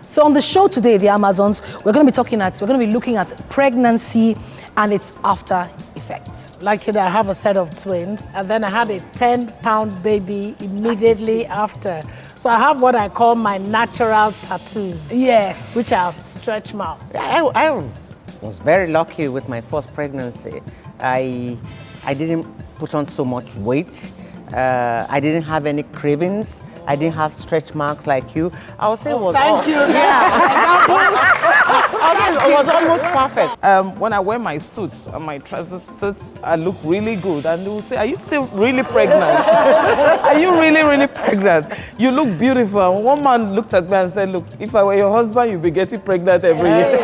So on the show today, the Amazons, we're going to be looking at pregnancy and its after effects. Like I have a set of twins, and then I had a 10-pound baby immediately after. So I have what I call my natural tattoos. Yes. Which are stretch marks. I was very lucky with my first pregnancy. I didn't put on so much weight. I didn't have any cravings. I didn't have stretch marks like you. I would say it was Thank you. Yeah. It was almost perfect. When I wear my suits and my trouser suits, I look really good. And they will say, are you still really pregnant? Are you really, really pregnant? You look beautiful. One man looked at me and said, look, if I were your husband, you'd be getting pregnant every year.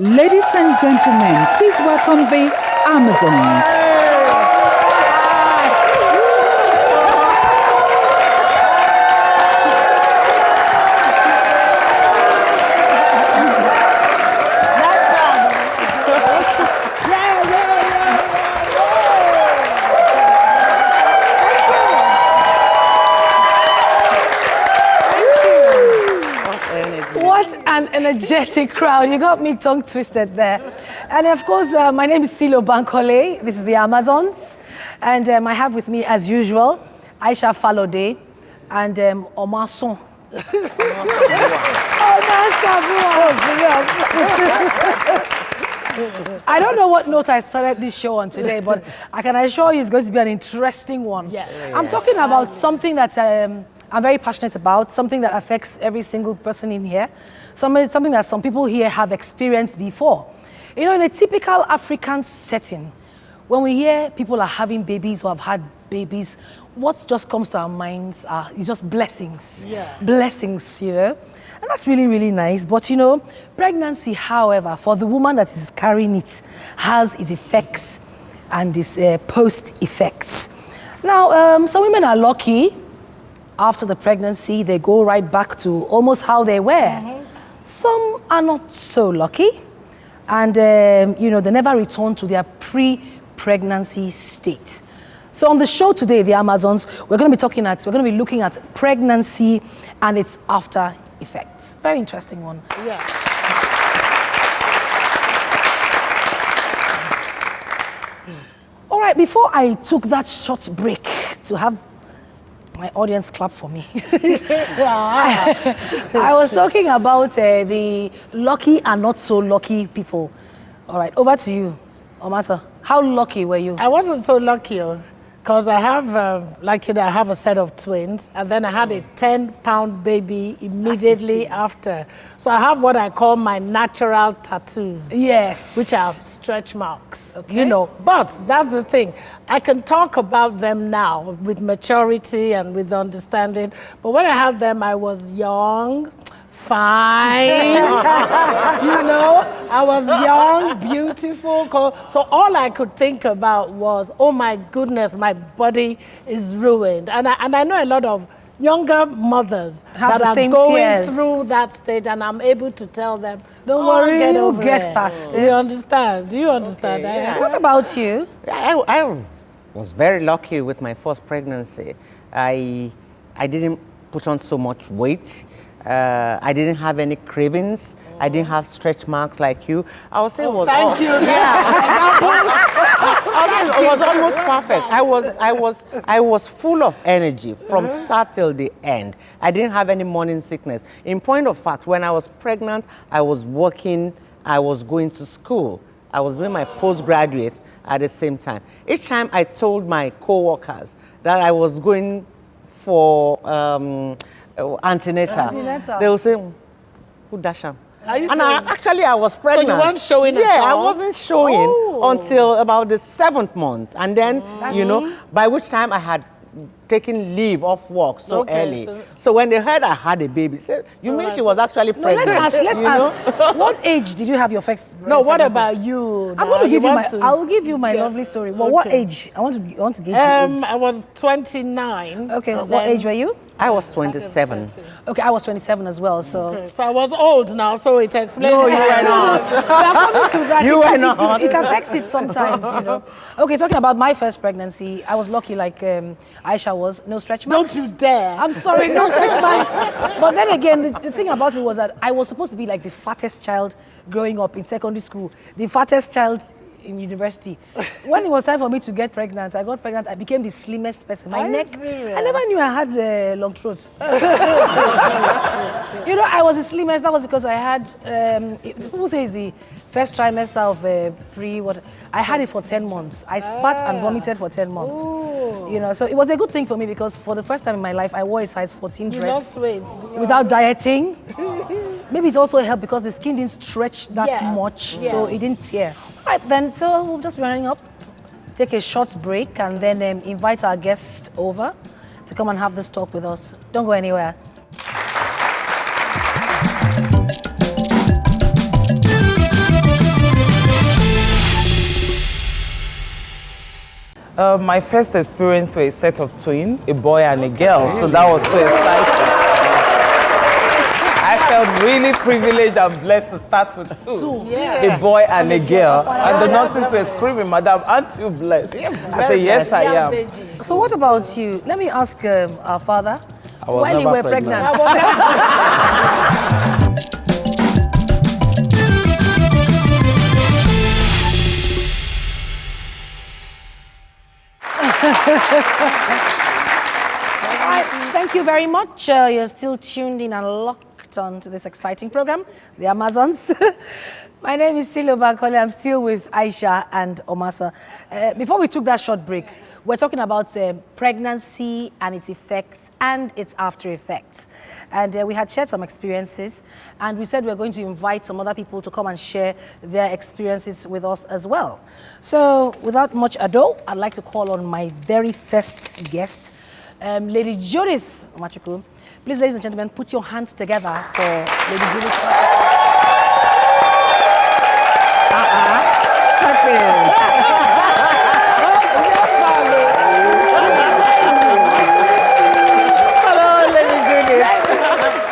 Ladies and gentlemen, please welcome the Amazons. An energetic crowd. You got me tongue twisted there. And of course, my name is Silo Bankole. This is the Amazons. And I have with me, as usual, Aisha Falode and Omason. I don't know what note I started this show on today, but I can assure you it's going to be an interesting one. Yeah. I'm talking about something that I'm very passionate about, something that affects every single person in here, something that some people here have experienced before. You know, in a typical African setting, when we hear people are having babies or have had babies, what just comes to our minds is just blessings. Yeah. Blessings, you know. And that's really, really nice. But, you know, pregnancy, however, for the woman that is carrying it, has its effects and its post-effects. Now, some women are lucky. After the pregnancy, they go right back to almost how they were. Mm-hmm. Some are not so lucky. And, you know, they never return to their pre-pregnancy state. So on the show today, the Amazons, we're going to be looking at pregnancy and its after effects. Very interesting one. Yeah. All right, before I took that short break to have my audience clap for me. I was talking about the lucky and not so lucky people. All right, over to you, Omasa. How lucky were you? I wasn't so lucky, because I have, I have a set of twins, and then I had a 10-pound baby immediately after. So I have what I call my natural tattoos. Yes. Which are stretch marks, okay. You know. But that's the thing. I can talk about them now with maturity and with understanding. But when I had them, I was young, fine, you know, I was young, beautiful. So all I could think about was, oh my goodness, my body is ruined. And I know a lot of younger mothers that are going through that stage, and I'm able to tell them, don't worry, you'll get past it. Do you understand? Do you understand? Okay, yeah. What about you? I was very lucky with my first pregnancy. I didn't put on so much weight. I didn't have any cravings. I didn't have stretch marks like you. I would say it was thank you. Yeah. It was almost perfect. I was full of energy from start till the end. I didn't have any morning sickness. In point of fact, when I was pregnant, I was working, I was going to school. I was doing my postgraduate at the same time. Each time I told my co-workers that I was going for antenatal. They will say, who Dasham? And I was pregnant. So you weren't showing at all? Yeah, I wasn't showing until about the 7th month. And then, you know, by which time I had taking leave off work so Okay, early. so- So when they heard I had a baby, said, "You mean she was actually No, pregnant?" let's ask. Let's you know? ask. What age did you have your first? No, what pregnancy? about you? I'm now? going to give you my. want to- I will give you my Yeah. lovely story. Well, what Okay. age? I want to give you age. I was 29. Okay, and what then- age were you? I was 27. Okay, I was 27 as well. So Okay, so I was old now, so it explains. No, you were not. we are coming to that. You It- were it- not. It affects it sometimes, you know. Okay, talking about my first pregnancy, I was lucky, like Aisha was. No stretch marks. Don't you dare. I'm sorry, no stretch marks. But then again, the thing about it was that I was supposed to be like the fattest child growing up in secondary school, the fattest child in university. When it was time for me to get pregnant, I got pregnant. I became the slimmest person. My Are you neck. serious? I never knew I had a long throat. You know, I was the slimmest. That was because I had. People say it's the first trimester of what? I had it for 10 months. I spat and vomited for 10 months. You know, so it was a good thing for me because for the first time in my life, I wore a size 14 You dress lost weight. without dieting. Maybe it also helped because the skin didn't stretch that Yes, much, yes. so it didn't tear. All right, then, so we'll just be running up, take a short break, and then invite our guest over to come and have this talk with us. Don't go anywhere. My first experience was a set of twins, a boy and a girl, so that was so exciting. I felt really privileged and blessed to start with two. Yes. A boy and a girl. And the nurses were screaming, "Madam, aren't you blessed?" I said, "Yes, I Yeah, am." Beji. So what about you? Let me ask our father. I was When you never were pregnant. Thank you very much. You're still tuned in and locked on to this exciting program, The Amazons. My name is Silo Bankole. I'm still with Aisha and Omasa. Before we took that short break, we're talking about pregnancy and its effects and its after effects. And we had shared some experiences, and we said we're going to invite some other people to come and share their experiences with us as well. So without much ado, I'd like to call on my very first guest, Lady Judith Machuku. Please, ladies and gentlemen, put your hands together for Lady Judith Machuku. Hello, Lady Judith.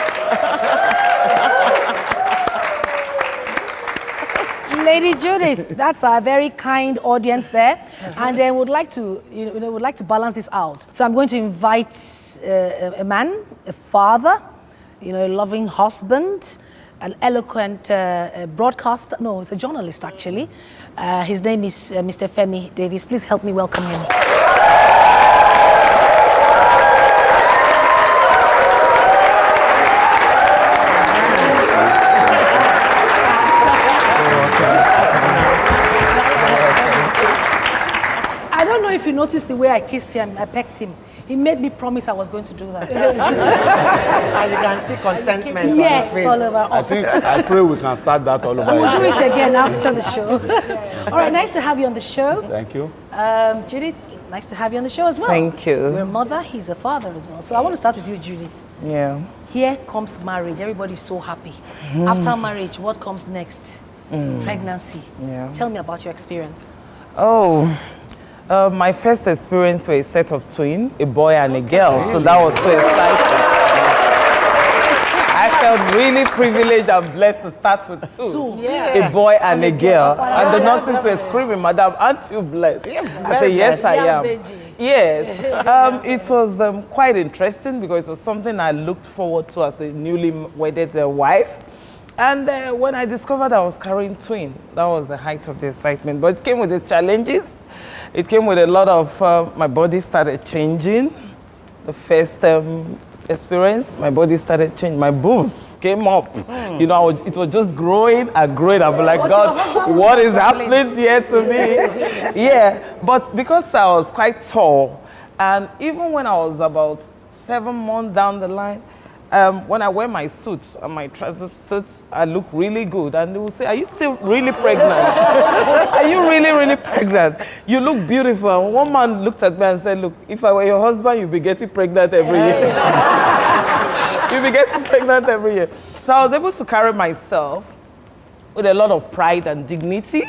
Lady Judith, that's our very kind audience there, and would like to, would like to balance this out. So I'm going to invite a man, a father, a loving husband, an eloquent broadcaster. No, it's a journalist actually. His name is Mr. Femi Davis. Please help me welcome him. I don't know if you noticed the way I kissed him, I pecked him. He made me promise I was going to do that. And you can see contentment on Yes, his face. all over I us. think I pray we can start that all over We'll do again. it again after the show. All right, nice to have you on the show. Thank you. Judith, nice to have you on the show as well. Thank you. You're a mother, he's a father as well. So I want to start with you, Judith. Yeah. Here comes marriage. Everybody's so happy. After marriage, what comes next? Pregnancy. Yeah. Tell me about your experience. Oh, my first experience was a set of twins, a boy and a girl, so that was so exciting. I felt really privileged and blessed to start with two. Yes. A boy and a girl. And the nurses were screaming, "Madam, aren't you blessed?" I said, "Yes, I Yeah, am." Beji. Yes. It was quite interesting because it was something I looked forward to as a newly wedded wife. And when I discovered I was carrying twins, that was the height of the excitement. But it came with its challenges. It came with a lot of, my body started changing. The first experience, my body started changing. My boobs came up. It was just growing and growing. I'm like, But your God, husband what was is happening here to me? Yeah, but because I was quite tall, and even when I was about 7 months down the line, when I wear my suit and my trouser suits, I look really good. And they will say, are you still really pregnant? Are you really, really pregnant? You look beautiful. And one man looked at me and said, look, if I were your husband, you'd be getting pregnant every year. You'd be getting pregnant every year. So I was able to carry myself with a lot of pride and dignity.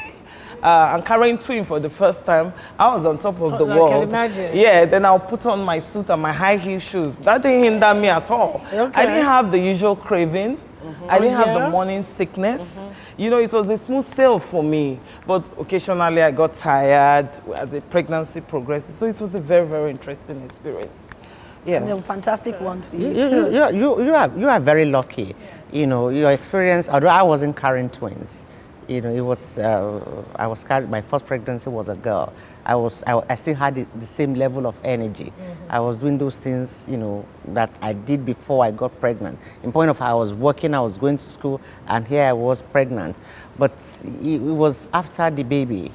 And carrying twin for the first time, I was on top of the world. I can imagine. Yeah, then I'll put on my suit and my high heel shoes. That didn't hinder me at all. Okay. I didn't have the usual craving. I didn't have the morning sickness. You know, it was a smooth sail for me. But occasionally I got tired as the pregnancy progresses. So it was a very, very interesting experience. Yeah. And a fantastic one for you too. You are very lucky. You know, your experience, although I wasn't carrying twins, you know, it was, I was carried, my first pregnancy was a girl. I still had the same level of energy. I was doing those things, you know, that I did before I got pregnant. In point of how I was working, I was going to school, and here I was pregnant. But it was after the baby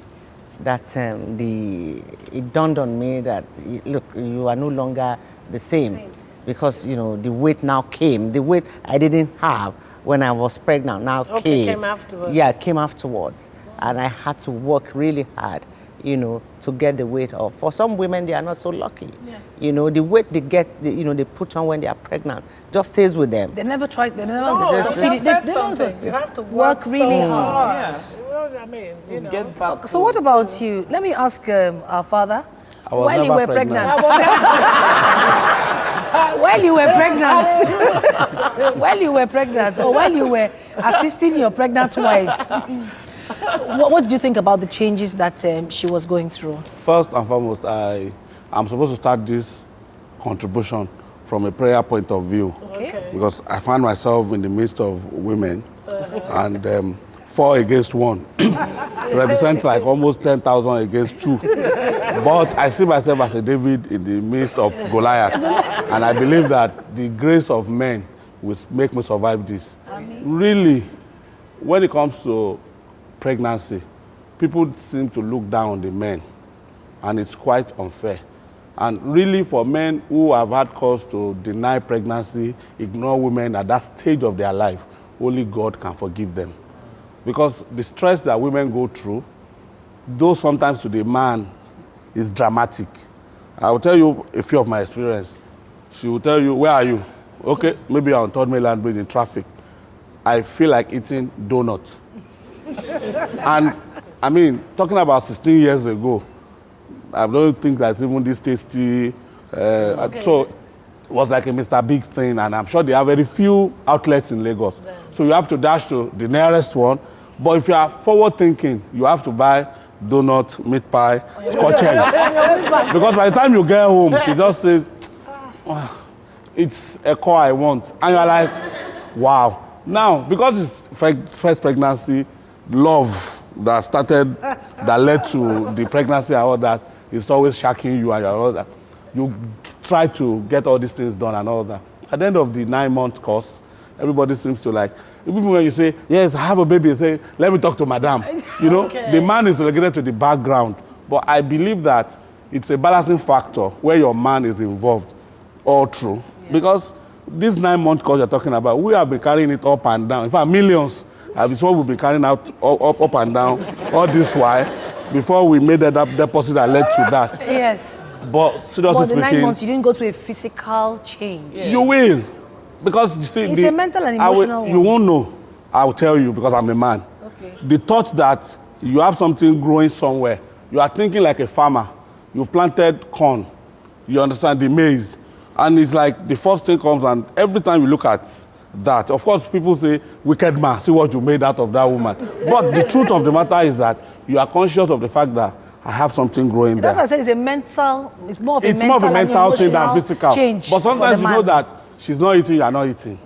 that it dawned on me that, look, you are no longer the same. Because, you know, the weight now came. The weight I didn't have when I was pregnant now came afterwards. Yeah, it came afterwards. And I had to work really hard, you know, to get the weight off. For some women, they are not so lucky. Yes. You know, the weight they get, you know, they put on when they are pregnant just stays with them. They never tried, they never No, succeeded. you said They don't something. say- You have to work really so hard. hard. Well, I mean, you know. Get back. So what about you? Let me ask our father. I was While you never were pregnant. pregnant. While you were pregnant. While you were pregnant, or while you were assisting your pregnant wife, what did you think about the changes that she was going through? First and foremost, I'm supposed to start this contribution from a prayer point of view. Okay. Because I find myself in the midst of women, and 4 against 1 represents like almost 10,000 against 2. But I see myself as a David in the midst of Goliath. And I believe that the grace of men will make me survive this. Really, when it comes to pregnancy, people seem to look down on the men. And it's quite unfair. And really, for men who have had cause to deny pregnancy, ignore women at that stage of their life, only God can forgive them. Because the stress that women go through, though sometimes to the man is dramatic. I will tell you a few of my experience. She will tell you, where are you? Okay, maybe I'm on Third Mainland Bridge in traffic. I feel like eating donuts. And I mean, talking about 16 years ago, I don't think that's even this tasty. So it was like a Mr. Biggs thing, and I'm sure they have very few outlets in Lagos. So you have to dash to the nearest one. But if you are forward thinking, you have to buy donut, meat pie, Scotch egg. Because by the time you get home, she just says, it's a car I want. And you're like, wow. Now, because it's first pregnancy, love that started, that led to the pregnancy and all that, it's always shocking you and all that. You try to get all these things done and all that. At the end of the 9-month course, everybody seems to like, even when you say, yes, I have a baby, you say, let me talk to madam. You know, the man is relegated to the background. But I believe that it's a balancing factor where your man is involved all through. Yeah. Because this 9-month course you're talking about, we have been carrying it up and down. In fact, millions. It's what we've been carrying out up and down all this while before we made that deposit that led to that. Yes. But seriously the 9 speaking, months, you didn't go through a physical change. you will. Because you see, It's a mental and emotional you one. won't know. I will tell you because I'm a man. Okay. The thought that you have something growing somewhere, you are thinking like a farmer. You've planted corn. You understand the maize. And it's like the first thing comes, and every time you look at that, of course, people say, wicked man, see what you made out of that woman. But the truth of the matter is that you are conscious of the fact that I have something growing That's there. what I said, it's a mental, it's more of a It's mental, more of a and mental thing than emotional physical. change But for sometimes the you know man. that she's not eating, you are not eating.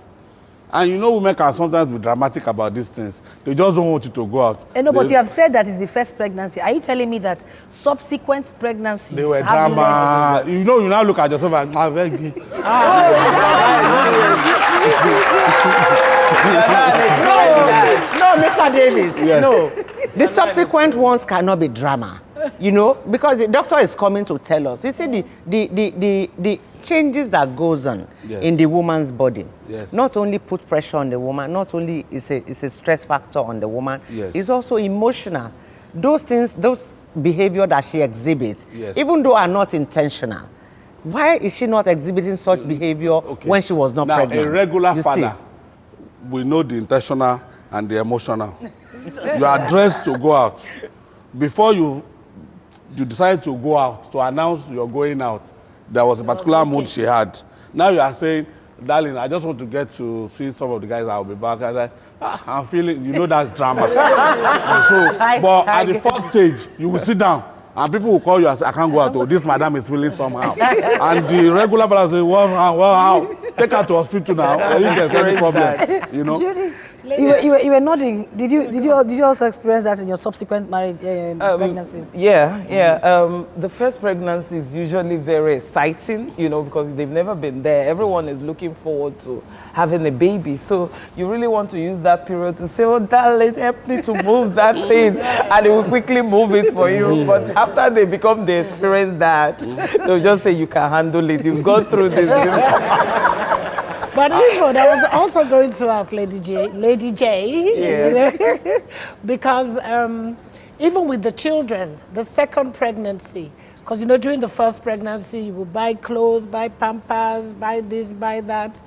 And you know women can sometimes be dramatic about these things. They just don't want you to go out. No, but you have said that it's the first pregnancy. Are you telling me that subsequent pregnancies They were have drama. You know, you now look at yourself and I beg you. No, Mr. Davis, Yes. no. The subsequent ones cannot be drama. You know, because the doctor is coming to tell us. You see the changes that goes on Yes. in the woman's body. Yes. Not only put pressure on the woman, not only is a stress factor on the woman, Yes. it's also emotional. Those things, those behavior that she exhibits, Yes. even though are not intentional, why is she not exhibiting such behavior Okay. when she was not now, pregnant? a regular You father, we know the intentional and the emotional. You are dressed to go out. Before you decide to go out, to announce you're going out, there was a particular mood she had. Now you are saying, darling, I just want to get to see some of the guys. I'll be back. I like, I'm feeling, you know that's drama. But at the first stage, you will sit down and people will call you and say, I can't go out. Oh, this madam is feeling somehow. And the regular father says, well, how? Take her to hospital now. If there's any problem, you know. Judy, you were nodding. Did you also experience that in your subsequent marriage pregnancies? Yeah. The first pregnancy is usually very exciting, you know, because they've never been there. Everyone is looking forward to having a baby. So you really want to use that period to say, oh, darling, help me to move that thing. And it will quickly move it for you. But after they experience that, they'll just say, you can handle it. You've gone through this. But even I was also going to ask Lady J, because even with the children, the second pregnancy, because you know during the first pregnancy you would buy clothes, buy Pampers, buy this, buy that.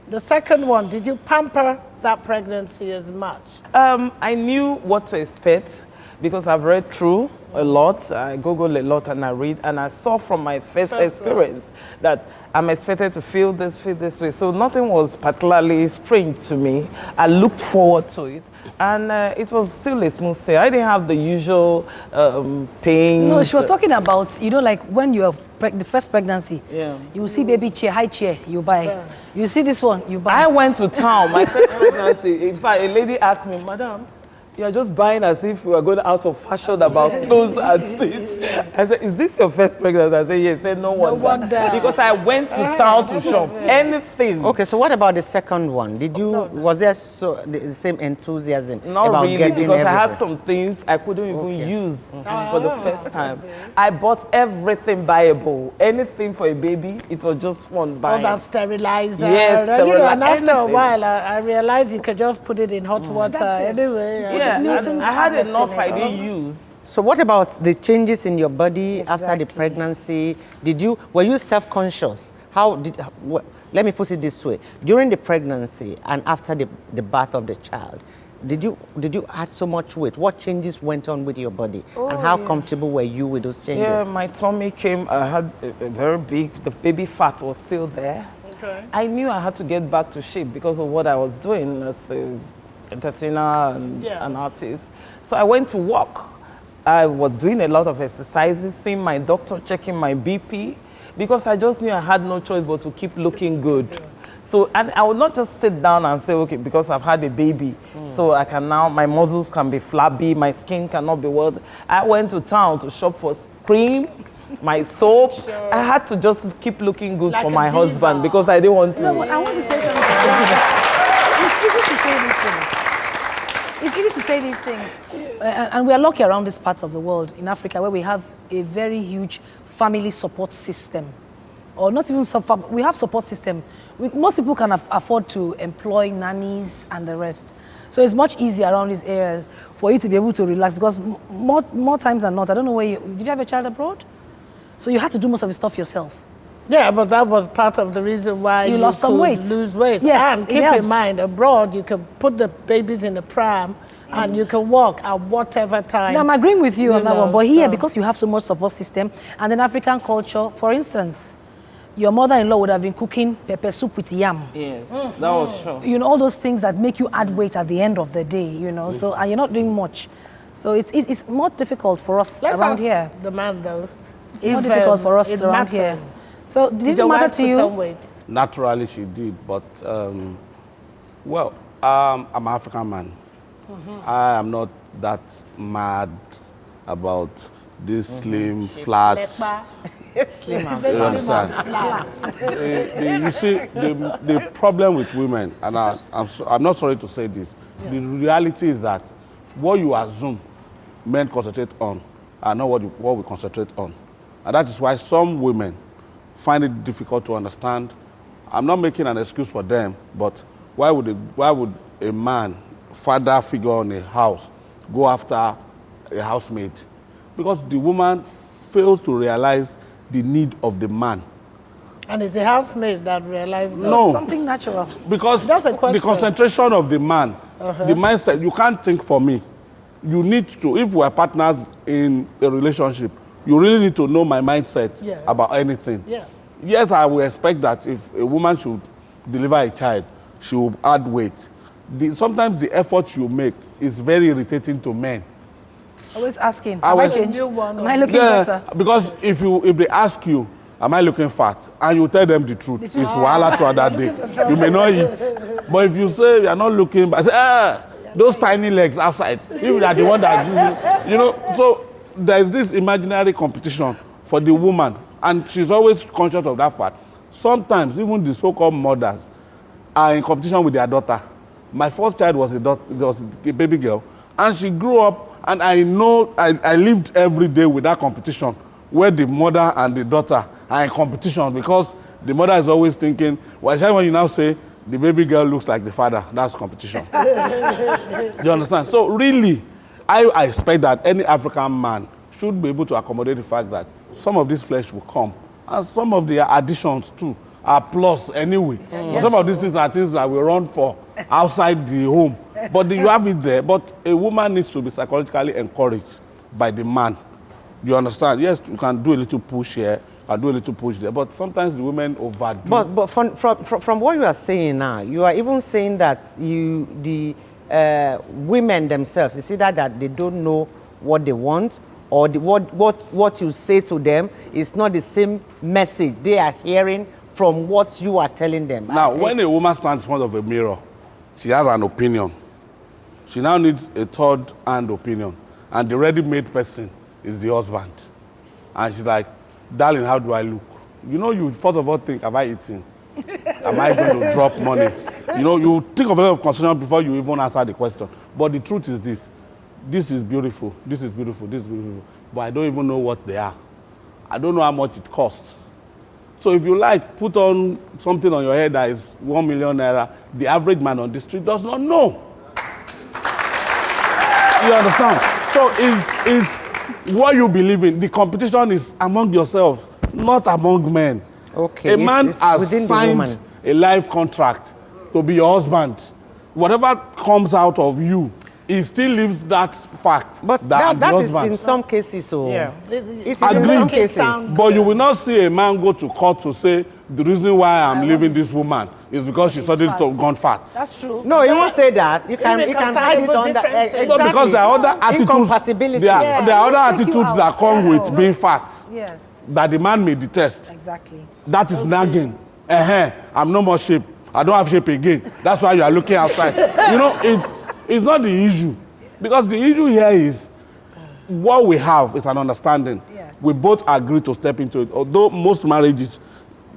The second one, did you pamper that pregnancy as much? I knew what to expect because I've read through a lot. I Googled a lot and I read, and I saw from my first experience that I'm expected to feel this way. So nothing was particularly strange to me. I looked forward to it. And it was still a smooth stay. I didn't have the usual pain. No, she was talking about, you know, like when you have the first pregnancy, Yeah. you will see baby chair, high chair, you buy. You see this one, you buy. I went to town, my first pregnancy. In fact, a lady asked me, Madam, you're just buying as if we were going out of fashion about clothes and this. I said, is this your first pregnancy? I said, yes. I said, no wonder. Because I went to town to shop. Anything. Okay, so what about the second one? Was there the same enthusiasm Not about really, getting because I everything? had some things I couldn't even use for the first time. I bought everything buyable. Anything for a baby, it was just fun All buying. that sterilizer. Yes, You know, and after a anything. while, I realized you could just put it in hot water anyway. Yeah, Newton I had tablets enough in I it. didn't use. So what about the changes in your body after the pregnancy? Were you self-conscious? Let me put it this way. During the pregnancy and after the birth of the child, did you add so much weight? What changes went on with your body? And how comfortable were you with those changes? Yeah, my tummy came, I had a very big, the baby fat was still there. Okay. I knew I had to get back to shape because of what I was doing as an entertainer and an artist. So I went to work. I was doing a lot of exercises, seeing my doctor, checking my BP, because I just knew I had no choice but to keep looking good. So, and I would not just sit down and say, okay, because I've had a baby, so I can now, my muscles can be flabby, my skin cannot be well. I went to town to shop for cream, my soap. I had to just keep looking good Like for a my diva. husband because I didn't want to. No, but I want to say something. It's easy to say these things. It's easy to say these things. And we are lucky around these parts of the world, in Africa, where we have a very huge family support system. Or not even we have support system. Most people can afford to employ nannies and the rest. So it's much easier around these areas for you to be able to relax because more times than not, I don't know where did you have a child abroad? So you had to do most of the stuff yourself. Yeah, but that was part of the reason why You lost some could weight. lose weight. Yes, and it keep helps. in mind, abroad you can put the babies in the pram and you can walk at whatever time. No, I'm agreeing with you on that know, one. But here, so- because you have so much support system, and in African culture, for instance, your mother-in-law would have been cooking pepper soup with yam. Yes, that was sure. You know, all those things that make you add weight at the end of the day, you know, so, and you're not doing much. So it's more difficult for us Let's around ask here. the man though. It's more difficult for us it around here. matters. So did it your matter wife to put you? on weight? Naturally, she did, but I'm an African man. I am not that mad about this slim, flat. Lepa. You understand? You see, the problem with women, and I'm not sorry to say this, the reality is that what you assume men concentrate on are not what we concentrate on. And that is why some women find it difficult to understand. I'm not making an excuse for them, but why would a man, father figure in a house, go after a housemaid? Because the woman fails to realize the need of the man. And it's the housemaid that realized that. No. Something natural. Because Just a question. the concentration of the man, the mindset, you can't think for me. You need to, if we are partners in a relationship, you really need to know my mindset Yes. about anything. Yes. Yes, I will expect that if a woman should deliver a child, she will add weight. Sometimes the effort you make is very irritating to men. Always asking, I have I was- changed? New one. Am I looking better? Because if they ask you, am I looking fat? And you tell them the truth, it's wahala throughout that day. You may not eat. But if you say you are not looking, but say, those tiny legs outside, if you are the one that, you know, so there is this imaginary competition for the woman, and she's always conscious of that fact. Sometimes even the so-called mothers are in competition with their daughter. My first child was a baby girl, and she grew up, and I know I lived every day with that competition, where the mother and the daughter are in competition, because the mother is always thinking, well, especially when you now say the baby girl looks like the father, that's competition. You understand? So really, I expect that any African man should be able to accommodate the fact that some of this flesh will come, and some of the additions too are plus anyway. And some of these things are things that we run for outside the home. But you have it there. But a woman needs to be psychologically encouraged by the man. You understand? Yes, you can do a little push here and do a little push there, but sometimes the women overdo. But from what you are saying now, you are even saying that the women themselves, it's either that they don't know what they want, or what you say to them is not the same message they are hearing from what you are telling them. Now, when a woman stands in front of a mirror, she has an opinion. She now needs a third-hand opinion, and the ready-made person is the husband. And she's like, darling, how do I look? You know, you first of all think, have I eaten? Am I going to drop money? You know, you think of a lot of consideration before you even answer the question. But the truth is this. This is beautiful, this is beautiful, this is beautiful. But I don't even know what they are. I don't know how much it costs. So if you like, put on something on your head that is 1 million naira, the average man on the street does not know. You understand? So it's what you believe in. The competition is among yourselves, not among men. Okay, A man it's has within the signed woman. a life contract to be your husband. Whatever comes out of you, he still lives that fact. But that I'm the that is husband. in some cases, so Yeah. it is Agreed. in some cases. But you will not see a man go to court to say, the reason why I'm leaving this woman is because she suddenly gone fat. That's true. No, you won't say that. You can hide it Irreconcilable under differences. exactly. No, because there are other attitudes. Incompatibility. There are other Take you attitudes that out. come with being fat Yes, that the man may detest. exactly. That is nagging. I'm no more shape. I don't have shape again. That's why you are looking outside. You know, it's not the issue. Because the issue here is what we have is an understanding. Yes. We both agree to step into it. Although most marriages,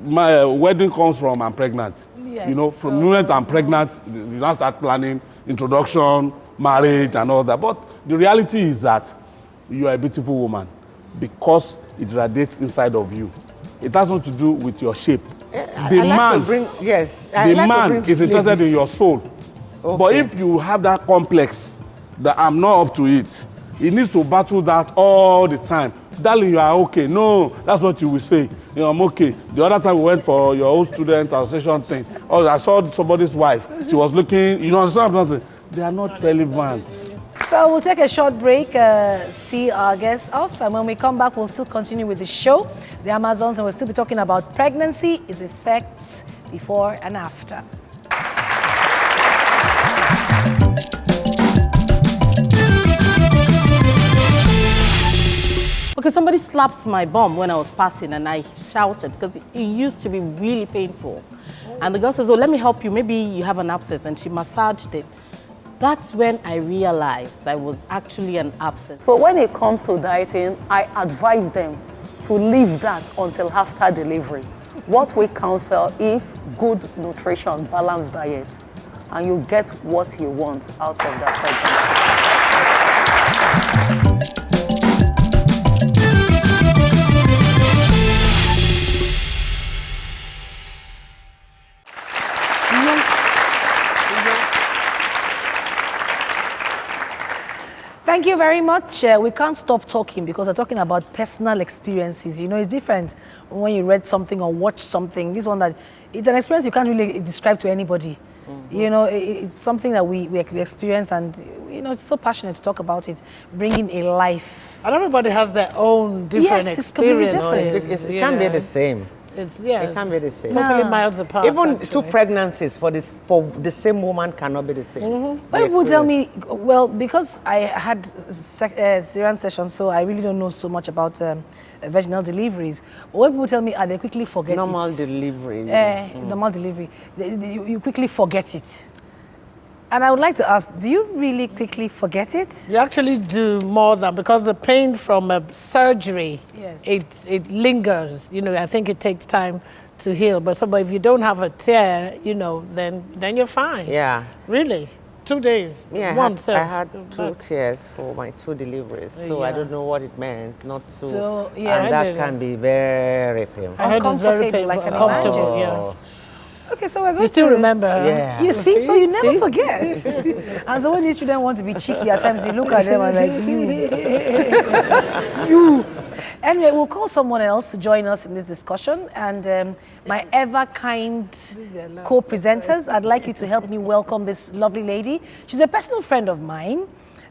my wedding comes from I'm pregnant. Yes, You know, from the moment I'm pregnant, you now start planning introduction, marriage, and all that. But the reality is that you are a beautiful woman because it radiates inside of you. It has nothing to do with your shape. I like to bring, yes. I The like to man bring is interested in ladies. your soul. But if you have that complex that I'm not up to it, he needs to battle that all the time. Darling, you are okay. No, that's what you will say. You know, I'm okay. The other time we went for your old student association thing. Oh, I saw somebody's wife. She was looking, you know, something. They are not relevant. So we'll take a short break, see our guests off, and when we come back, we'll still continue with the show, the Amazons, and we'll still be talking about pregnancy, its effects before and after. Okay, somebody slapped my bum when I was passing and I shouted because it used to be really painful. And the girl says, oh, let me help you. Maybe you have an abscess. And she massaged it. That's when I realized I was actually an abscess. So when it comes to dieting, I advise them to leave that until after delivery. What we counsel is good nutrition, balanced diet, and you get what you want out of that pregnancy. Thank you very much. We can't stop talking because we're talking about personal experiences. You know, it's different when you read something or watch something. This one, that it's an experience you can't really describe to anybody. You know, it's something that we experience, and you know, it's so passionate to talk about it, bringing a life. And everybody has their own different Yes, it's completely experiences. different. It can't be the same. It's It can't be the same. totally miles apart. Even actually. 2 pregnancies for the same woman cannot be the same. But people tell me, well, because I had cesarean sessions, so I really don't know so much about vaginal deliveries. But when people tell me, they quickly forget Normal it. delivery. Normal delivery. You quickly forget it. And I would like to ask, do you really quickly forget it? You actually do more than, because the pain from a surgery, Yes. it lingers. You know, I think it takes time to heal. But if you don't have a tear, you know, then you're fine. Yeah. Really? 2 days. Yeah, Once. I had 2 tears for my 2 deliveries, so I don't know what it meant not to. So, yeah, and that really. can be very painful. I heard it's very Uncomfortable, painful. I can Uncomfortable, Oh, Okay, so we're going You still to... remember? yeah. You see, so you never forget. And so when these children want to be cheeky, at times you look at them and like, you. Anyway, we'll call someone else to join us in this discussion. And my ever-kind co-presenters, I'd like you to help me welcome this lovely lady. She's a personal friend of mine,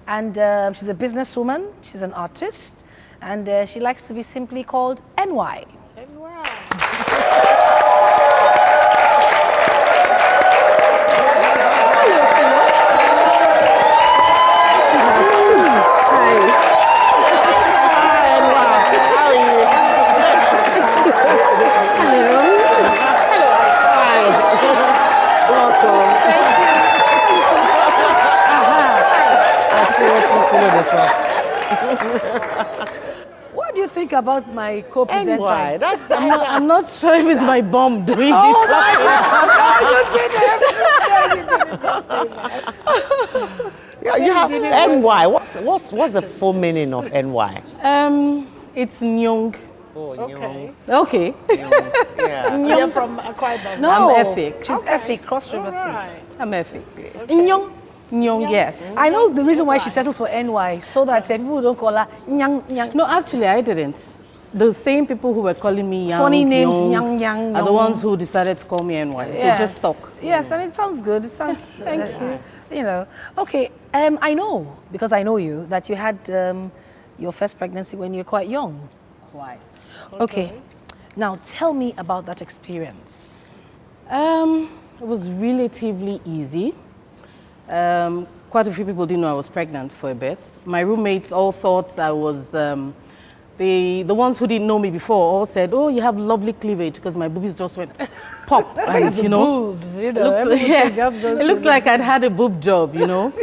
and she's a businesswoman. She's an artist, and she likes to be simply called NY. What do you think about my co-presenters? Why? That's I'm not sure if it's my bomb doing it. you have NY. What's the full meaning of NY? It's Nyong. Oh, Okay. Okay. yeah. You're from Akwa Ibom. No, I'm Efik. She's Efik, Cross River State. Right. I'm Effie. Nyong. Nyong, yes. I know the reason why she settles for NY, so that people don't call her Nyang Nyang. No, actually, I didn't. The same people who were calling me Yang, Funny names, Nyong, Yang Yang. are the Nyong. ones who decided to call me NY. So just talk. Yes, and it sounds good. It sounds, you know. Okay, I know, because I know you, that you had your first pregnancy when you were quite young. Quite. Okay. Now, tell me about that experience. It was relatively easy. Quite a few people didn't know I was pregnant for a bit. My roommates all thought I was, the ones who didn't know me before all said, oh, you have lovely cleavage, because my boobies just went pop. And, The boobs, you know. looks, everything yes, just goes it looked to like I'd had a boob job, you know.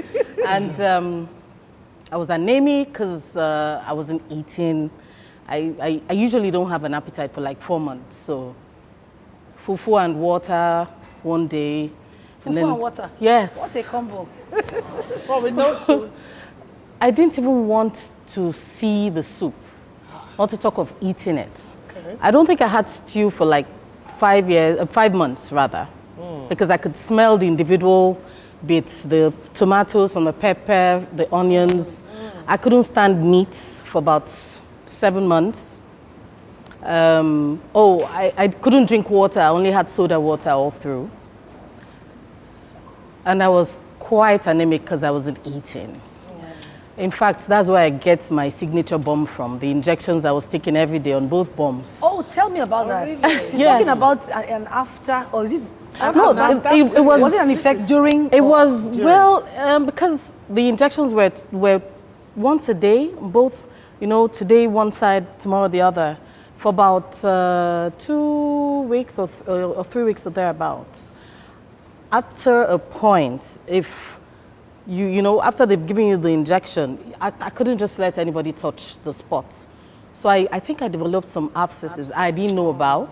And I was anemic because I wasn't eating. I usually don't have an appetite for like 4 months. So fufu and water one day. Fufu and water? Yes. What a combo. Well, with no food. I didn't even want to see the soup, not to talk of eating it. Okay. I don't think I had stew for like 5 months rather, because I could smell the individual bits, the tomatoes from the pepper, the onions. I couldn't stand meat for about 7 months. I couldn't drink water. I only had soda water all through. And I was quite anemic because I wasn't eating. In fact, that's where I get my signature bomb from, the injections I was taking every day on both bombs. Oh, tell me about that. She's Yes. talking about an after, or is it? No, it was... Was it an effect during? It was, well, because the injections were once a day, both, you know, today one side, tomorrow the other, for about 2 weeks or 3 weeks or thereabouts. After a point, if you know, after they've given you the injection, I couldn't just let anybody touch the spot. So I think I developed some abscesses I didn't know about.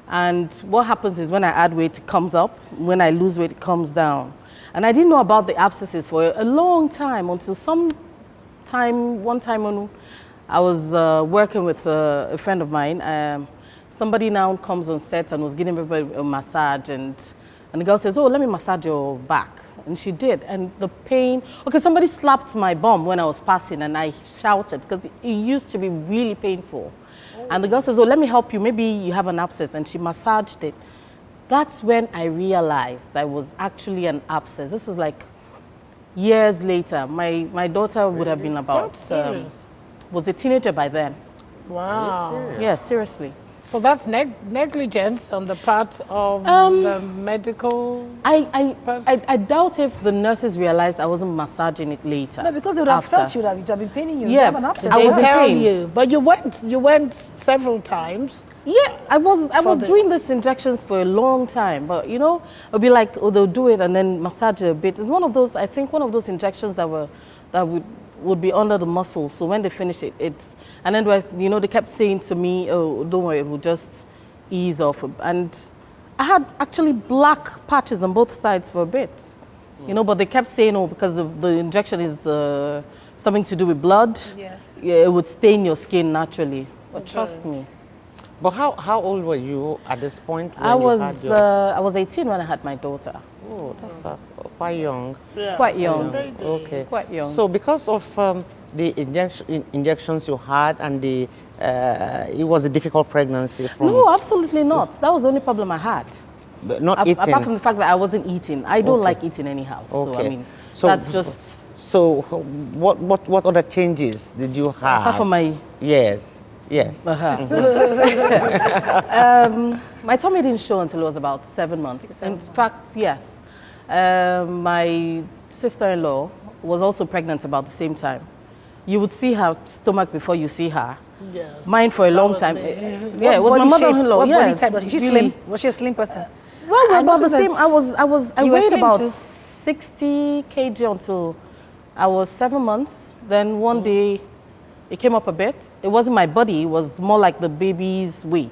And what happens is when I add weight, it comes up. When I lose weight, it comes down. And I didn't know about the abscesses for a long time until one time when I was working with a friend of mine. Somebody now comes on set and was giving everybody a massage, and the girl says, oh, let me massage your back. And she did. And the pain, okay, somebody slapped my bum when I was passing and I shouted because it used to be really painful. And the girl says, oh, let me help you. Maybe you have an abscess. And she massaged it. That's when I realized that it was actually an abscess. This was like years later. My daughter would have been about, was a teenager by then. Wow. Yeah, seriously. So that's negligence on the part of the medical person? I doubt if the nurses realized I wasn't massaging it later. No, because they would have after. felt you, would have been paining you. Yeah, You have an abscess. I They was in tell pain. you, but you went several times. Yeah, I was doing these injections for a long time, but you know, it'll be like, oh, they'll do it and then massage it a bit. It's one of those, I think, one of those injections that would be under the muscle. So when they finish it, and then you know, they kept saying to me, oh, don't worry, it will just ease off. And I had actually black patches on both sides for a bit, you know, but they kept saying, oh, because the injection is something to do with blood. Yes. Yeah, it would stain your skin naturally. But trust me. But how old were you at this point? When I you had your... I was 18 when I had my daughter. Oh, that's quite young. Yeah. Quite young. Okay. Quite young. So because of the injections you had and it was a difficult pregnancy from... No, absolutely not. That was the only problem I had. But not eating. Apart from the fact that I wasn't eating. I don't like eating anyhow. So, I mean, that's just... So what other changes did you have? Apart from my... Yes. My tummy didn't show until it was about 7 months. In fact, yes. My sister-in-law was also pregnant about the same time. You would see her stomach before you see her. Yes. Mine for a long time. Yeah, it was my mother-in-law. What Yeah, body type was she? Slim? Was she a slim person? Well, we're I about the noticed same. that I you were weighed slim about too. 60 kg until I was 7 months. Then one day, it came up a bit. It wasn't my body, it was more like the baby's weight.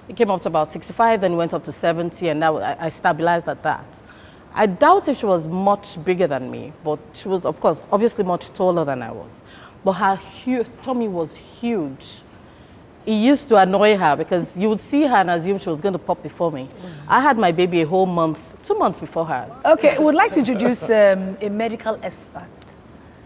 It came up to about 65, then went up to 70, and now I stabilized at that. I doubt if she was much bigger than me, but she was, of course, obviously much taller than I was. But her tummy was huge. It used to annoy her because you would see her and assume she was going to pop before me. I had my baby a whole month, 2 months before hers. Okay, we would like to introduce a medical expert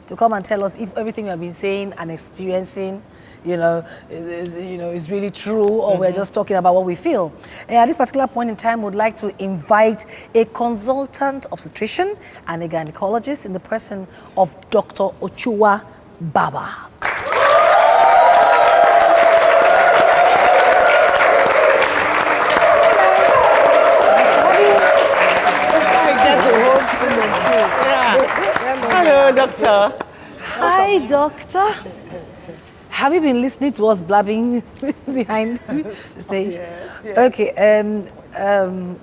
to come and tell us if everything we have been saying and experiencing, is really true, or we're just talking about what we feel. And at this particular point in time, we'd like to invite a consultant obstetrician and a gynecologist in the person of Dr. Ochua Baba. Hello, doctor. Hi, doctor. Have you been listening to us blabbing behind the stage? Yes. Okay.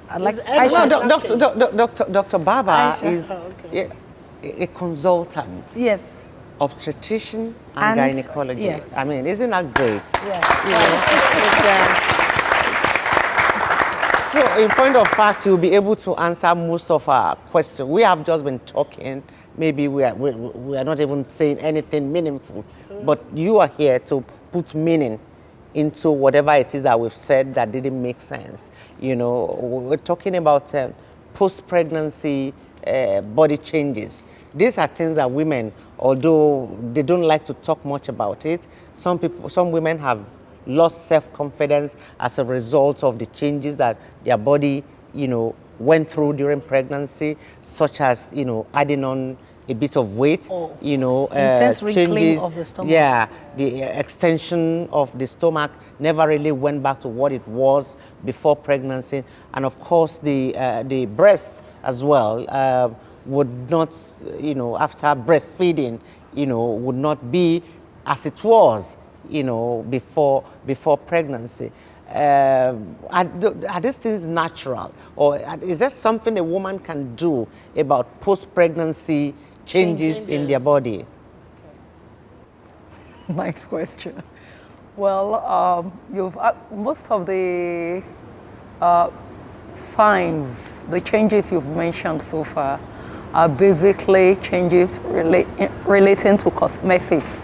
I'd like to. Dr. Baba is a consultant. Yes. Obstetrician and gynecologist. Yes. I mean, isn't that great? Yes. So, in point of fact, you'll be able to answer most of our questions. We have just been talking. Maybe we are not even saying anything meaningful, but you are here to put meaning into whatever it is that we've said that didn't make sense. You know, we're talking about post-pregnancy body changes. These are things that women, although they don't like to talk much about it, some women have lost self-confidence as a result of the changes that their body, went through during pregnancy, such as, adding on a bit of weight, intense wrinkling changes of the stomach. Yeah, the extension of the stomach never really went back to what it was before pregnancy, and of course the breasts as well would not, after breastfeeding, would not be as it was, before pregnancy. Are these things natural, or is there something a woman can do about post-pregnancy changes in their body? Nice question. Well, most of the signs, the changes you've mentioned so far, are basically changes relating to cosmesis.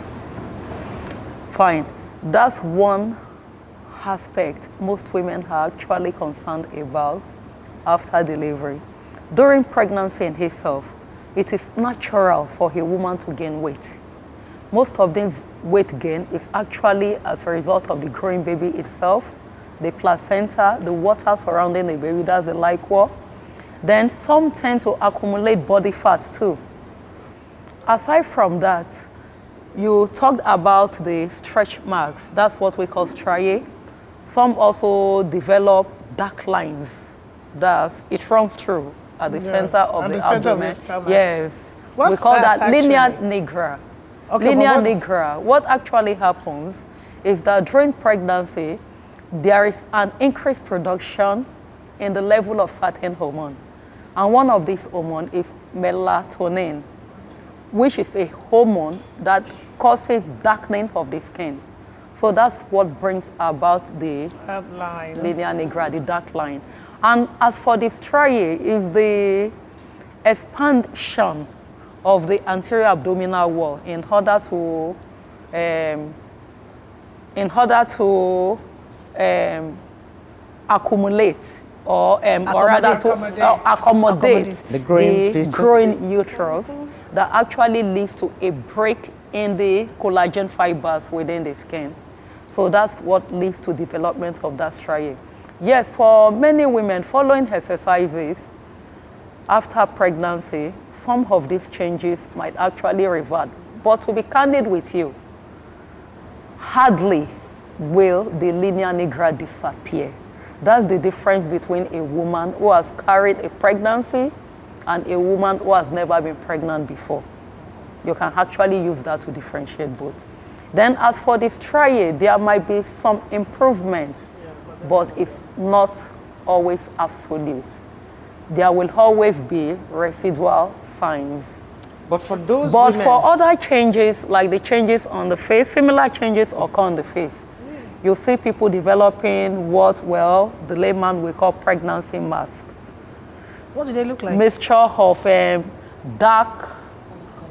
Fine. That's one aspect most women are actually concerned about after delivery. during pregnancy in itself, it is natural for a woman to gain weight. Most of this weight gain is actually as a result of the growing baby itself, the placenta, the water surrounding the baby, that's the liquor. Then some tend to accumulate body fat too. Aside from that, you talked about the stretch marks. That's what we call striae. Some also develop dark lines. Thus, it runs through at the center of at the the center of abdomen. the stomach. Yes. What's we call that, that linea actually? nigra. Okay, Linea but what's- nigra. What actually happens is that during pregnancy, there is an increased production in the level of certain hormone. And one of these hormones is melatonin, which is a hormone that causes darkening of the skin. So that's what brings about the That line. linea nigra, the dark line. And as for the striae, is the expansion of the anterior abdominal wall in order to accumulate or rather to accommodate The growing the fetus. growing uterus that actually leads to a break in the collagen fibers within the skin. So that's what leads to development of that striae. Yes, for many women following exercises after pregnancy, some of these changes might actually revert. But to be candid with you, hardly will the linea nigra disappear. That's the difference between a woman who has carried a pregnancy and a woman who has never been pregnant before. You can actually use that to differentiate both. Then as for the striae, there might be some improvement, but it's not always absolute. There will always be residual signs. But for those But women, for other changes, like the changes on the face, similar changes occur on the face. You'll see people developing what, well, the layman will call pregnancy mask. What do they look like? Mixture of dark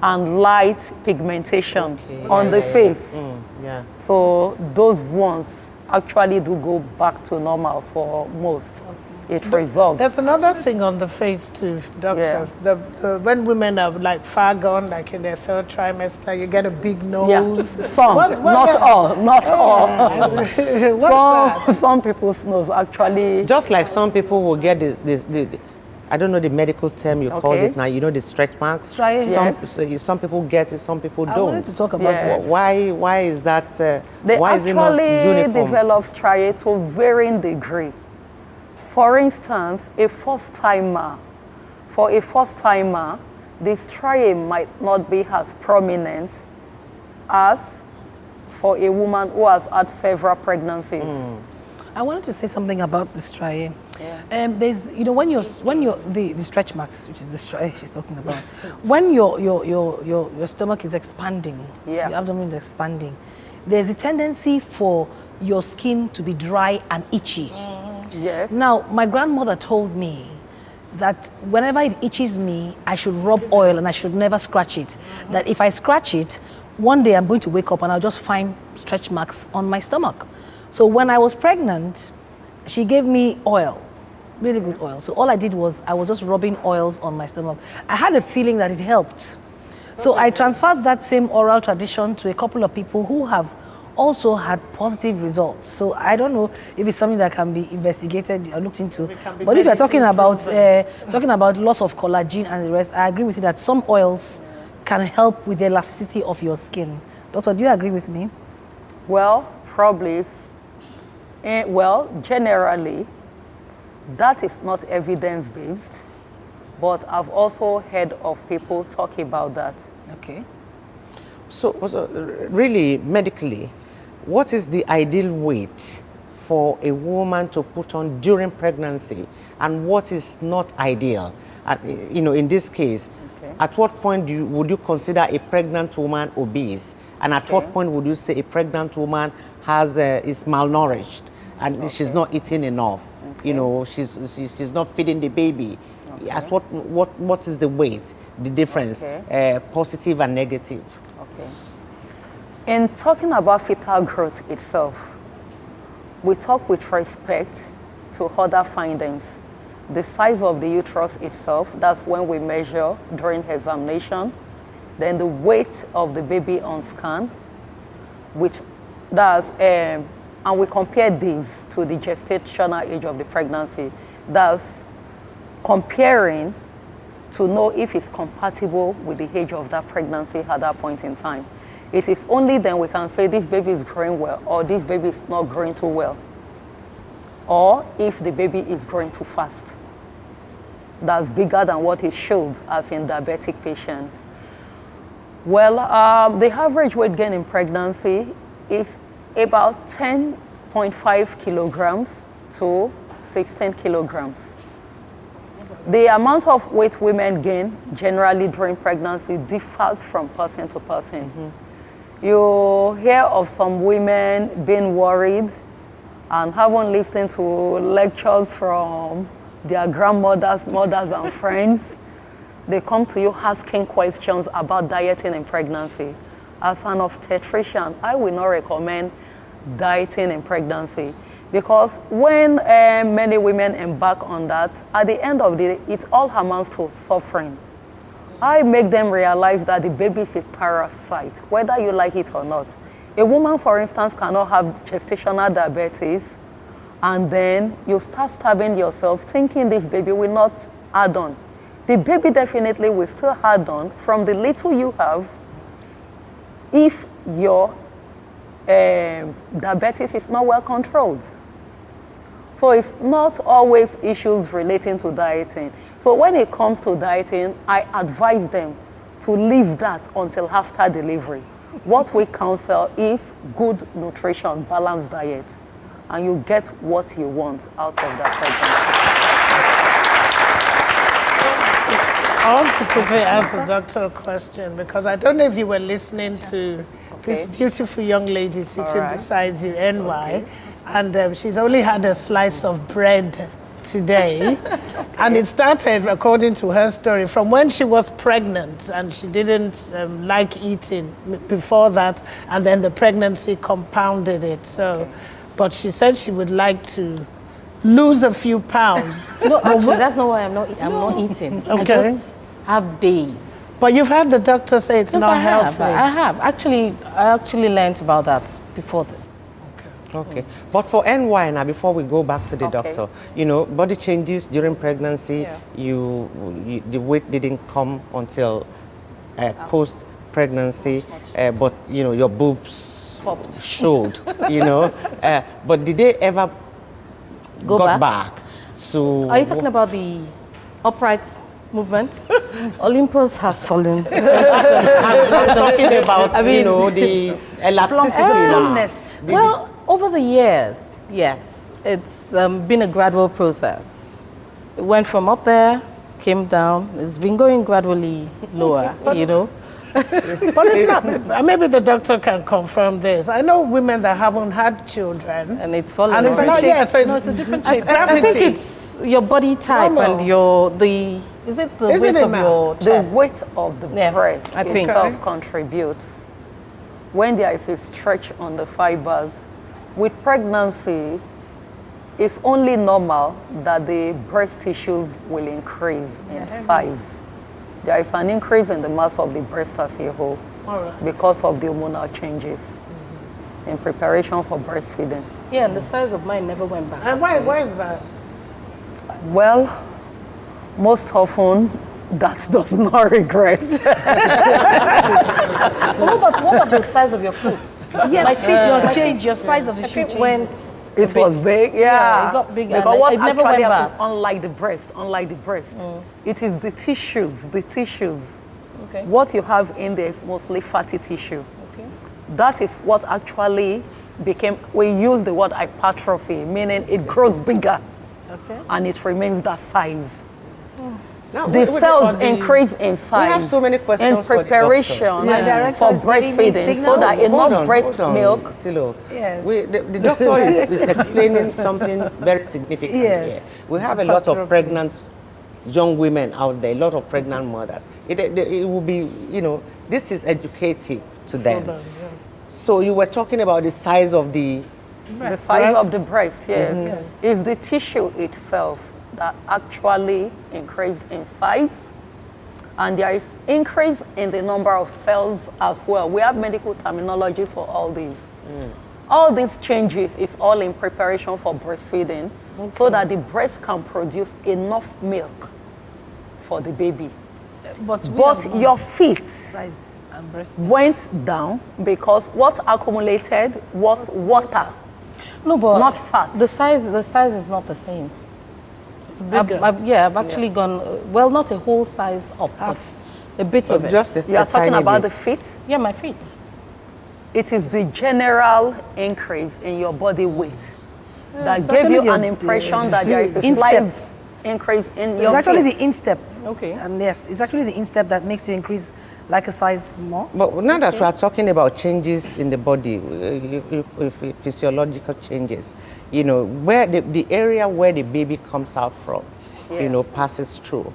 and light pigmentation on the face. yeah. So those ones actually do go back to normal for most. It resolves. There's another thing on the face too, doctor. Yeah. When women are like far gone, like in their third trimester, you get a big nose. Yeah, some, What- not yeah. all, not all. What's that? Some people's nose actually. Just like some people will get the I don't know the medical term you called Okay. it now, you know the stretch marks? Striae, Some people get it, some people I don't. wanted to talk about Yes. that. Why is that, They why is it not actually uniform? develop striae to varying degree. For instance, for a first timer, the striae might not be as prominent as for a woman who has had several pregnancies. I wanted to say something about the striae. Yeah. There's, when you're the stretch marks, which is the striae she's talking about, when your stomach is expanding, Yeah. your abdomen is expanding, there's a tendency for your skin to be dry and itchy. Yes. Now, my grandmother told me that whenever it itches me, I should rub oil and I should never scratch it. That if I scratch it, one day I'm going to wake up and I'll just find stretch marks on my stomach. So when I was pregnant, she gave me oil, really good oil. So all I did was I was just rubbing oils on my stomach. I had a feeling that it helped. So I transferred that same oral tradition to a couple of people who have also had positive results. So I don't know if it's something that can be investigated or looked into. But if you're talking about loss of collagen and the rest, I agree with you that some oils can help with the elasticity of your skin. Doctor, do you agree with me? Well, probably. Generally, that is not evidence-based, but I've also heard of people talk about that. Okay. So really, medically, what is the ideal weight for a woman to put on during pregnancy, and what is not ideal? In this case, Okay. at what point would you consider a pregnant woman obese, and at what point would you say a pregnant woman is malnourished and she's not eating enough? She's not feeding the baby. At what is the weight, the difference, positive and negative? Okay. In talking about fetal growth itself, we talk with respect to other findings. the size of the uterus itself, that's when we measure during examination, then the weight of the baby on scan, which does, and we compare these to the gestational age of the pregnancy. That's comparing to know if it's compatible with the age of that pregnancy at that point in time. It is only then we can say this baby is growing well or this baby is not growing too well, or if the baby is growing too fast. That's bigger than what it should, as in diabetic patients. Well, the average weight gain in pregnancy is about 10.5 kilograms to 16 kilograms. The amount of weight women gain generally during pregnancy differs from person to person. Mm-hmm. You hear of some women being worried and having listened to lectures from their grandmothers, mothers, and friends. They come to you asking questions about dieting in pregnancy. As an obstetrician, I will not recommend dieting in pregnancy, because when many women embark on that, at the end of the day, it all amounts to suffering. I make them realize that the baby is a parasite, whether you like it or not. A woman, for instance, cannot have gestational diabetes, and then you start starving yourself thinking this baby will not add on. The baby definitely will still add on from the little you have if your diabetes is not well controlled. So it's not always issues relating to dieting. So when it comes to dieting, I advise them to leave that until after delivery. What we counsel is good nutrition, balanced diet, and you get what you want out of that pregnancy. I want to quickly ask the doctor a question, because I don't know if you were listening to this beautiful young lady sitting beside you, NY, and she's only had a slice of bread today. And it started, according to her story, from when she was pregnant and she didn't like eating before that, and then the pregnancy compounded it. So, but she said she would like to lose a few pounds. No, actually, that's not why I'm not eating. Okay. I just have days. But you've had the doctor say it's Yes, not I have. healthy. I have. Actually, I actually learned about that before this. Okay, but for NY now, before we go back to the doctor, you know, body changes during pregnancy, the weight didn't come until post-pregnancy, but, you know, your boobs showed, you know. But did they ever go back? So Are you talking about the upright movement? Olympus has fallen. I'm talking about, you know, the elasticity now. Well, over the years, yes, it's been a gradual process. It went from up there, came down. It's been going gradually lower, you know. But it's not, maybe the doctor can confirm this. I know women that haven't had children. And it's falling. And it's not, No, it's a different shape. I think it's your body type and is it the weight of your chest? The weight of the breast I think. itself contributes. When there is a stretch on the fibers, with pregnancy, it's only normal that the breast tissues will increase in size. There is an increase in the mass of the breast as a whole because of the hormonal changes in preparation for breastfeeding. Yeah, and the size of mine never went back. And why is that? Well, most often, that does not regret. What about the size of your foot? Yes, my feet change, your size of the shoe changes. It was big, Yeah, it got bigger. Because what It never actually went happened, back. unlike the breast, it is the tissues. Okay. What you have in there is mostly fatty tissue. Okay. That is what actually became, we use the word hypertrophy, meaning it grows bigger and it remains that size. Now, The cells increase in size. We have so many questions in for the preparation doctor. for breastfeeding, so that enough breast milk. Silo. Yes. The doctor is explaining something very significant Yes. here. We have a lot of pregnant young women out there, a lot of pregnant mothers. It will be, you know, this is educative to them. So you were talking about the size of the The size of the breast, yes, is the tissue itself that actually increased in size, and there is increase in the number of cells as well. We have medical terminologies for all these. All these changes is all in preparation for breastfeeding, so that the breast can produce enough milk for the baby. But Your feet size and breast. went down because what accumulated was water. No, but Not fat. The size is not the same. bigger. I've actually gone, well, not a whole size up, but a bit of it. Just You are talking tiny about bit. the feet. Yeah, my feet. It is the general increase in your body weight that it's gave actually you the- an impression that there is a instep. slight increase in It's your actually feet. the instep. Okay. And yes, it's actually the instep that makes you increase like a size more. But now that we are talking about changes in the body, physiological changes, you know, where the area where the baby comes out from, you know, passes through.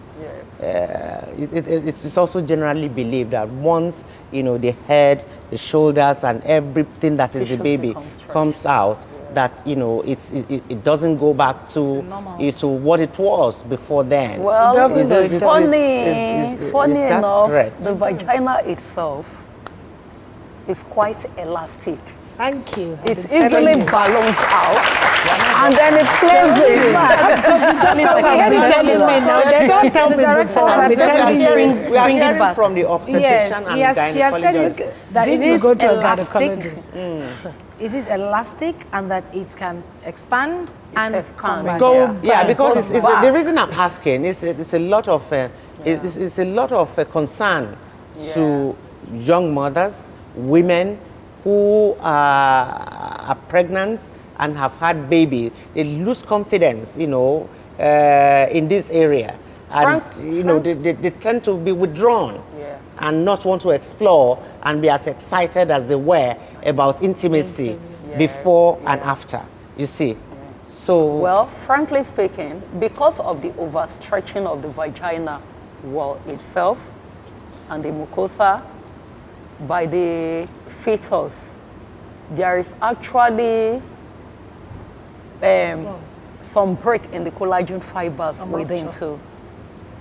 It's also generally believed that once, you know, the head, the shoulders, and everything that is the Tissues baby become stretched. comes out, that, you know, it doesn't go back to what it was before then. Well, doesn't Is- is- funny is that enough, correct? the vagina itself is quite elastic. Thank you. It easily balloons out, and then it closes. Doctors have been telling me now. They don't tell me before. I've been telling you. We are Bring it hearing back. from the obstetrician Yes, and she has said gynecologist. it, that Did it you is go to a elastic. gynecologist? It is elastic and that it can expand and expands. come back. Go Yeah, back. because Goes it's back. the reason I'm asking is it's a lot of it's a lot of concern to young mothers, women who are pregnant and have had baby. They lose confidence, you know, in this area, and you know they tend to be withdrawn and not want to explore and be as excited as they were about intimacy before and after. You see, so Well, frankly speaking, because of the overstretching of the vagina wall itself and the mucosa by the fetus, there is actually some break in the collagen fibers within too.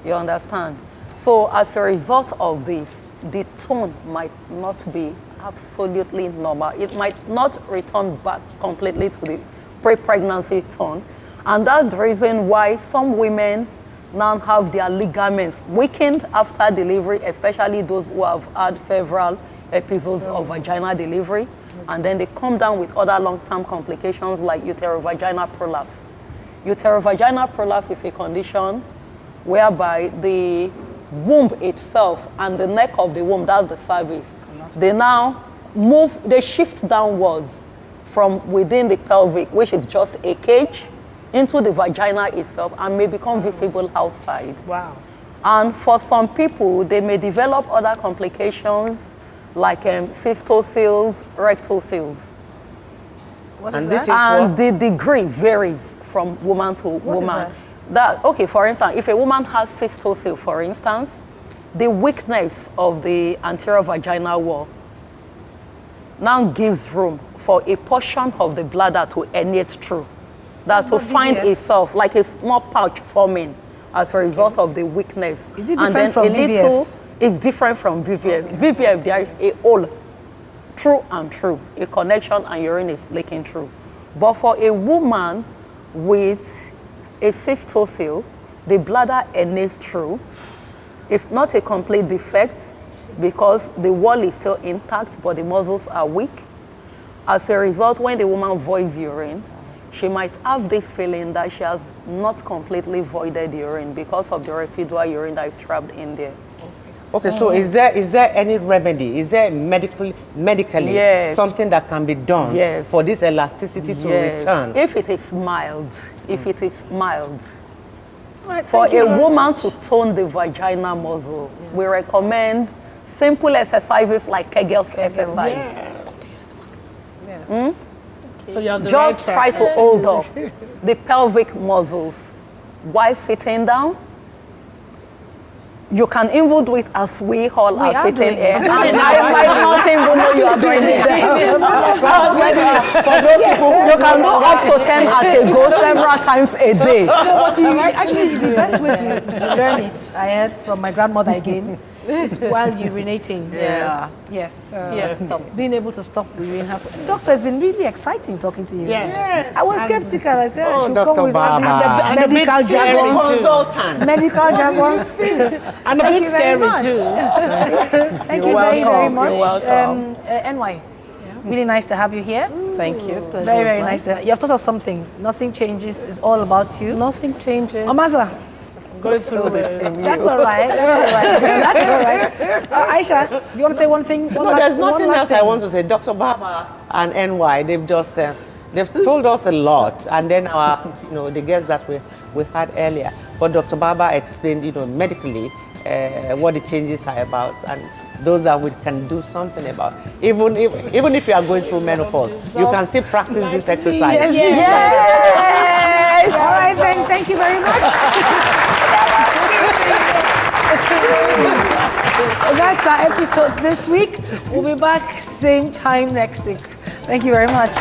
You understand? So as a result of this, the tone might not be absolutely normal. It might not return back completely to the pre-pregnancy tone. And that's the reason why some women now have their ligaments weakened after delivery, especially those who have had several episodes of vaginal delivery. And then they come down with other long-term complications like uterovaginal prolapse. Uterovaginal prolapse is a condition whereby the womb itself and the neck of the womb, that's the cervix, they now move, they shift downwards from within the pelvic, which is just a cage, into the vagina itself and may become visible outside. Wow. And for some people, they may develop other complications like cystocele, rectocele. What And is this that? is And the degree varies from woman to woman. Okay, for instance, if a woman has cystocele, for instance, the weakness of the anterior vaginal wall now gives room for a portion of the bladder to emanate through. That to find VVF? itself like a small pouch forming as a result of the weakness. Is it And different then from a little, VVF? it's different from VVF. VVF, there is a hole through and through, a connection and urine is leaking through. But for a woman with a cystocele, the bladder emanates through. It's not a complete defect because the wall is still intact, but the muscles are weak. As a result, when the woman voids urine, she might have this feeling that she has not completely voided urine because of the residual urine that is trapped in there. okay, so is there any remedy? Is there medically Yes. something that can be done Yes. for this elasticity to return? If it is mild, Right, for thank you a very woman much. to tone the vaginal muscle, we recommend simple exercises like Kegel's exercise. So you're on the Just right try track. to hold up the pelvic muscles while sitting down. You can even do it as we all We are are sitting doing here. it. And I might not even know you are doing it. For those people who You can do up to 10 at a go several times a day. No, but actually, the best way to learn it, I heard from my grandmother again, is while urinating. Yeah. Yes. Yes, stop. Being able to stop urinating. Doctor, it's been really exciting talking to you. Yes. I was skeptical. I said, I Oh, should Dr. come with all Baba. these And a bit medical scary jargons. too. consultant. Medical jargons. And a Thank bit you very scary much. too. Thank You're you very, very welcome. much. You're welcome. NY, really nice to have you here. Thank you. Pleasure Very, was very mine. nice. You have taught us something. Nothing changes. It's all about you. Nothing changes. Amaza, Going through this. that's all right. That's all right. That's all right. Aisha, do you want to say one thing? No, there's nothing else I want to say. Dr. Baba and NY, they've just they've told us a lot, and then our, the guests that we had earlier. But Dr. Baba explained, medically what the changes are about, and those that we can do something about. Even if you are going through menopause, you can still practice this exercise. Yes. All right, then. Thank you very much. That's our episode this week. We'll be back same time next week. Thank you very much.